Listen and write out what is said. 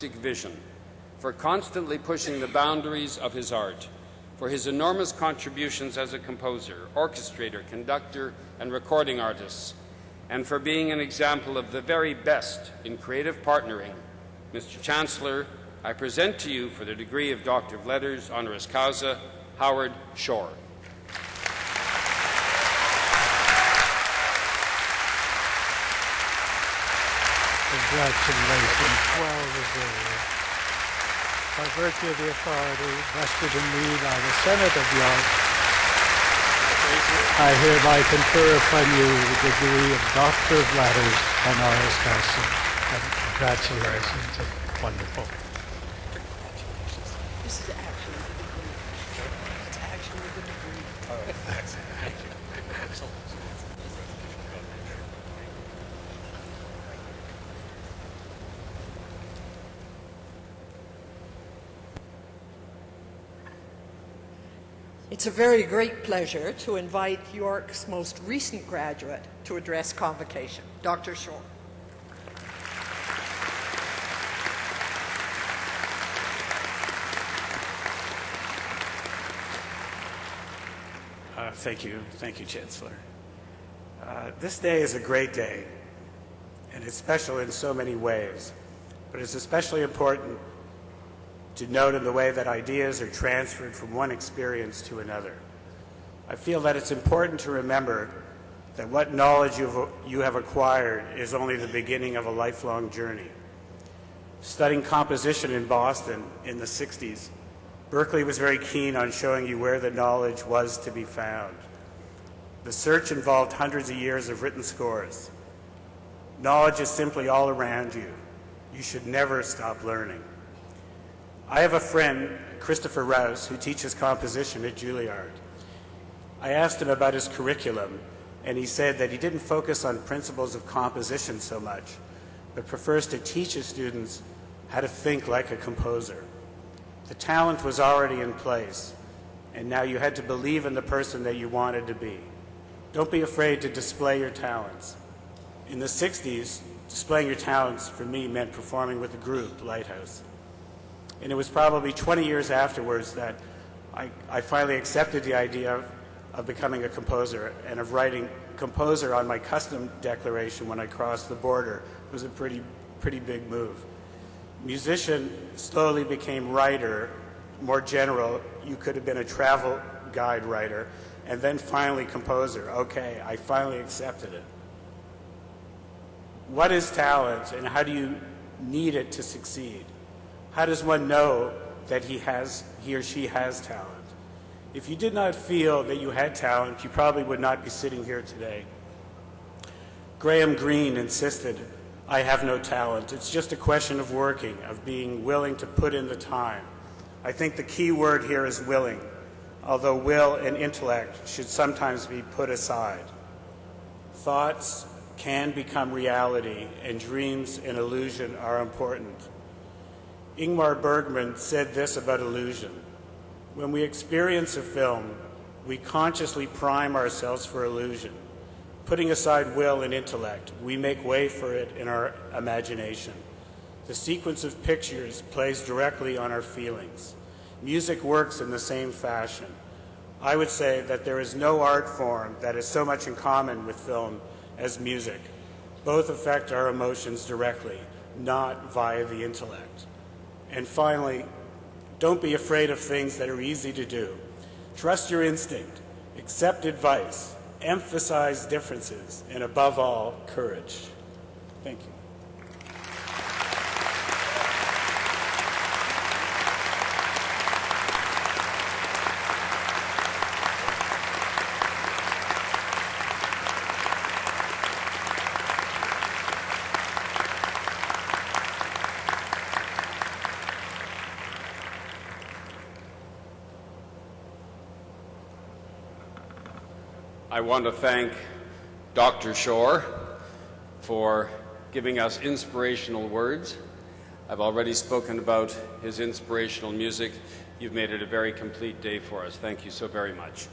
vision, for constantly pushing the boundaries of his art, for his enormous contributions as a composer, orchestrator, conductor, and recording artist, and for being an example of the very best in creative partnering. Mr. Chancellor, I present to you for the degree of Doctor of Letters, Honoris Causa, Howard Shore. Congratulations, well deserved. By virtue of the authority vested in me by the Senate of York, I hereby confer upon you the degree of Doctor of Letters, Honoris Causa. And congratulations, it's wonderful. This is actually the degree. It's actually the degree. Oh, excellent. Thank you. Excellent. It's a very great pleasure to invite York's most recent graduate to address convocation, Dr. Shore. Thank you, Chancellor. This day is a great day, and it's special in so many ways, but it's especially important to note in the way that ideas are transferred from one experience to another. I feel that it's important to remember that what knowledge you have acquired is only the beginning of a lifelong journey. Studying composition in Boston in the 60s, Berkeley was very keen on showing you where the knowledge was to be found. The search involved hundreds of years of written scores. Knowledge is simply all around you. You should never stop learning. I have a friend, Christopher Rouse, who teaches composition at Juilliard. I asked him about his curriculum, and he said that he didn't focus on principles of composition so much, but prefers to teach his students how to think like a composer. The talent was already in place, and now you had to believe in the person that you wanted to be. Don't be afraid to display your talents. In the 60s, displaying your talents for me meant performing with the group, Lighthouse. And it was probably 20 years afterwards that I finally accepted the idea of becoming a composer, and of writing composer on my custom declaration when I crossed the border. It was a pretty big move. Musician slowly became writer, more general. You could have been a travel guide writer, and then finally composer. Okay, I finally accepted it. What is talent, and how do you need it to succeed? How does one know that he or she has talent? If you did not feel that you had talent, you probably would not be sitting here today. Graham Greene insisted, "I have no talent. It's just a question of working, of being willing to put in the time." I think the key word here is willing, although will and intellect should sometimes be put aside. Thoughts can become reality, and dreams and illusion are important. Ingmar Bergman said this about illusion: when we experience a film, we consciously prime ourselves for illusion. Putting aside will and intellect, we make way for it in our imagination. The sequence of pictures plays directly on our feelings. Music works in the same fashion. I would say that there is no art form that has so much in common with film as music. Both affect our emotions directly, not via the intellect. And finally, don't be afraid of things that are easy to do. Trust your instinct, accept advice, emphasize differences, and above all, courage. Thank you. I want to thank Dr. Shore for giving us inspirational words. I've already spoken about his inspirational music. You've made it a very complete day for us. Thank you so very much.